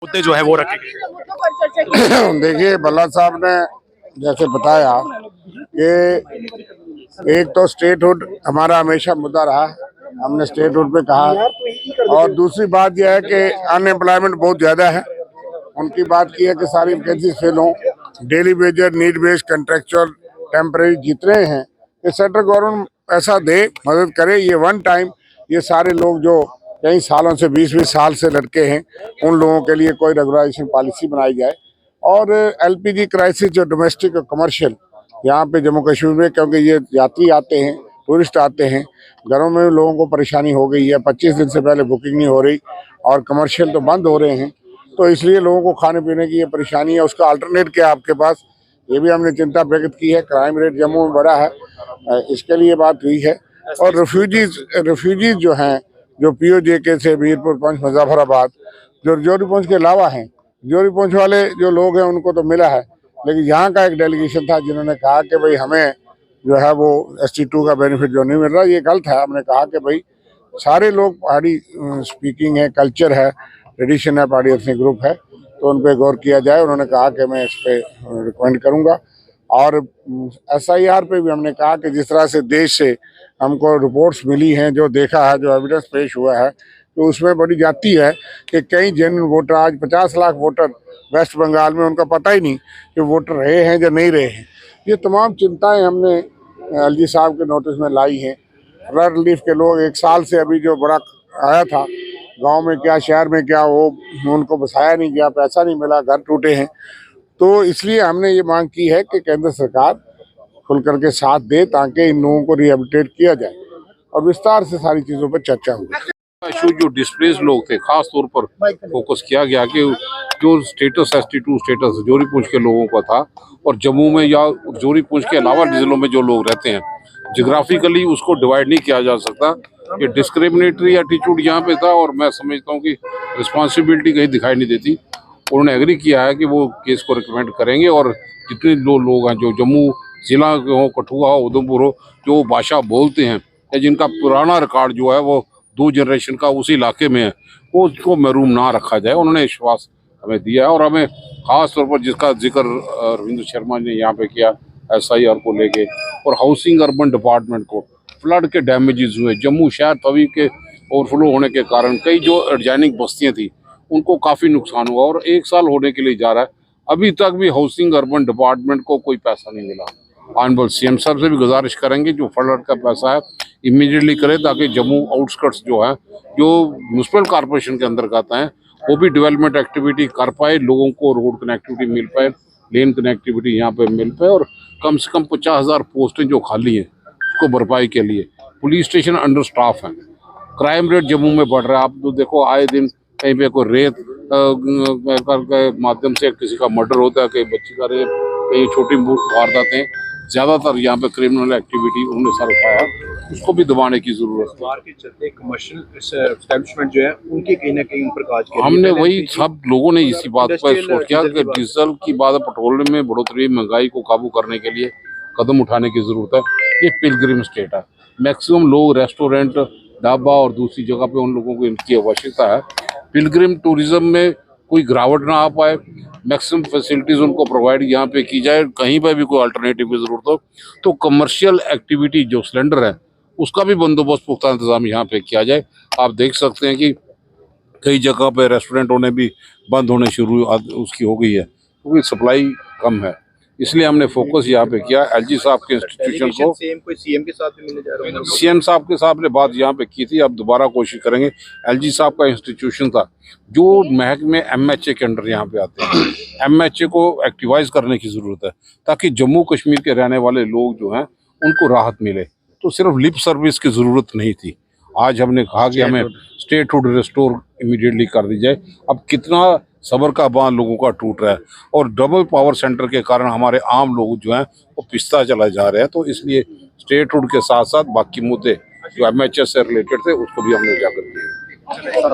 मुद्दे जो है वो रखे गए। देखिए, भल्ला साहब ने जैसे बताया कि एक तो स्टेटहुड हमारा हमेशा मुद्दा रहा है, हमने स्टेटहुड पे कहा, और दूसरी बात यह है कि अनएम्प्लॉयमेंट बहुत ज़्यादा है। उनकी बात की है कि सारी वैकेंसी फिल हों, daily Vaser, need based, contractual, temporary जितने हैं, ये सेंट्रल गवर्नमेंट ऐसा दे, मदद करे। ये वन टाइम ये सारे लोग जो कई सालों से 20-20 साल से लड़के हैं, उन लोगों के लिए कोई रेगुलाइजेशन पॉलिसी बनाई जाए। और एलपीजी क्राइसिस जो डोमेस्टिक और कमर्शियल यहाँ पे जम्मू कश्मीर में, क्योंकि ये यात्री आते हैं, टूरिस्ट आते हैं, घरों में लोगों को परेशानी हो गई है, 25 दिन से पहले बुकिंग नहीं हो रही और कमर्शियल तो बंद हो रहे हैं, तो इसलिए लोगों को खाने पीने की ये परेशानी है। उसका अल्टरनेट क्या आपके पास, ये भी हमने चिंता व्यक्त की है। क्राइम रेट जम्मू में बढ़ा है, इसके लिए बात हुई है। और रेफ्यूजीज जो हैं, जो POJK से मीरपुर, पंच, मुजफ्फराबाद, जो जोरी पुंछ के अलावा हैं, जोरी पुंछ वाले जो लोग हैं उनको तो मिला है, लेकिन यहाँ का एक डेलीगेशन था जिन्होंने कहा कि भाई हमें जो है वो ST2 का बेनिफिट जो नहीं मिल रहा, ये गलत है। हमने कहा कि भाई सारे लोग पहाड़ी स्पीकिंग है, कल्चर है, ट्रेडिशन है, पहाड़ी एथनिक ग्रुप है, तो उन पर गौर किया जाए। उन्होंने कहा कि मैं इस पर रिकमेंड करूँगा। और SIR पे भी हमने कहा कि जिस तरह से देश से हमको रिपोर्ट्स मिली हैं, जो देखा है, जो एविडेंस पेश हुआ है, तो उसमें बड़ी जाती है कि कई जेन्युइन वोटर, आज 50 लाख वोटर वेस्ट बंगाल में, उनका पता ही नहीं कि वोटर रहे हैं या नहीं रहे हैं। ये तमाम चिंताएं हमने LG साहब के नोटिस में लाई हैं। फ्लड रिलीफ के लोग 1 साल से अभी जो बड़ा आया था, गांव में क्या, शहर में क्या, वो उनको बसाया नहीं गया, पैसा नहीं मिला, घर टूटे हैं। तो इसलिए हमने ये मांग की है कि केंद्र सरकार खुल करके साथ दे, ताकि इन लोगों को रिहेबिलिटेट किया जाए और विस्तार से सारी चीज़ों पर चर्चा हुई। इशू जो डिस्प्लेस लोग थे, खास तौर पर फोकस किया गया कि जो स्टेटस ST2 स्टेटस जोरी पुंछ के लोगों का था, और जम्मू में या जोरी पुंछ के अलावा जिलों में जो लोग रहते हैं, जियोग्राफिकली उसको डिवाइड नहीं किया जा सकता। ये डिस्क्रिमिनेटरी एटीट्यूड यहाँ पे था, और मैं समझता हूँ कि रिस्पॉन्सिबिलिटी कहीं दिखाई नहीं देती। उन्होंने एग्री किया है कि वो केस को रिकमेंड करेंगे, और जितने लोग हैं जो जम्मू जिला के हो, कठुआ हो, उधमपुर हो, जो भाषा बोलते हैं या जिनका पुराना रिकॉर्ड जो है वो 2 जनरेशन का उसी इलाके में है, वो उसको महरूम ना रखा जाए। उन्होंने विश्वास हमें दिया है। और हमें खास तौर पर जिसका जिक्र रविंद्र शर्मा ने यहाँ पे किया, SIR को लेके, और हाउसिंग अर्बन डिपार्टमेंट को, फ्लड के डैमेजेस हुए, जम्मू शहर तवी के ओवरफ्लो होने के कारण कई जो एडजॉइनिंग बस्तियाँ थी उनको काफ़ी नुकसान हुआ, और 1 साल होने के लिए जा रहा है, अभी तक भी हाउसिंग अर्बन डिपार्टमेंट को कोई पैसा नहीं मिला। ऑनरेबल CM साहब से भी गुजारिश करेंगे जो फ्लड का पैसा है इमीडिएटली करें, ताकि जम्मू आउटस्कर्ट्स जो है, जो म्यूनसिपल कॉर्पोरेशन के अंतर्गत हैं, वो भी डेवलपमेंट एक्टिविटी कर पाए, लोगों को रोड कनेक्टिविटी मिल पाए, लेन कनेक्टिविटी यहाँ पे मिल पाए, और कम से कम 50,000 पोस्टें जो खाली हैं उसको भरपाई के लिए। पुलिस स्टेशन अंडर स्टाफ हैं। क्राइम रेट जम्मू में बढ़ रहा है। आप तो देखो, आए दिन कहीं पे कोई रेत के माध्यम से किसी का मर्डर होता है, कहीं बच्ची का रेप, कहीं छोटी वारदातें, ज़्यादातर यहाँ पे क्रिमिनल एक्टिविटी उन्होंने सर उठाया, उसको भी दबाने की जरूरत है। के चलते कमर्शियल एस्टैब्लिशमेंट जो है उनके कहीं ना कहीं ऊपर काज किया। हमने वही सब लोगों ने इसी बात पर सोच किया कि डीजल की बात, पेट्रोल में बढ़ोतरी, महंगाई को काबू करने के लिए कदम उठाने की जरूरत है। ये पिलग्रिम स्टेट है, मैक्सिमम लोग रेस्टोरेंट, ढाबा और दूसरी जगह पे उन लोगों को इनकी आवश्यकता है। पिलग्रिम टूरिज्म में कोई गिरावट ना आ पाए, मैक्सिमम फैसिलिटीज उनको प्रोवाइड यहाँ पे की जाए। कहीं पर भी कोई अल्टरनेटिव की जरूरत हो तो कमर्शियल एक्टिविटी जो सिलेंडर है उसका भी बंदोबस्त, पुख्ता इंतजाम यहाँ पे किया जाए। आप देख सकते हैं कि कई जगह पे रेस्टोरेंटों ने भी बंद होने शुरू उसकी हो गई है, क्योंकि सप्लाई कम है। इसलिए हमने फोकस यहाँ पे किया। LG साहब के इंस्टीट्यूशन को CM के साथ भी मिलने जा रहा है। CM साहब के साथ ने बात यहाँ पे की थी, अब दोबारा कोशिश करेंगे। LG साहब का इंस्टीट्यूशन था जो महकमे MHA के अंडर यहाँ पे आते हैं, MHA को एक्टिवाइज करने की जरूरत है, ताकि जम्मू कश्मीर के रहने वाले लोग जो हैं उनको राहत मिले। तो सिर्फ लिप सर्विस की जरूरत नहीं थी। आज हमने कहा कि हमें स्टेटहुड रिस्टोर इमीडिएटली कर दी जाए। अब कितना सबर का बांध लोगों का टूट रहा है, और डबल पावर सेंटर के कारण हमारे आम लोग जो हैं वो पिसता चला जा रहे हैं। तो इसलिए स्टेटहुड के साथ साथ बाकी मुद्दे जो MHA से रिलेटेड थे उसको भी हमने उजागर किए।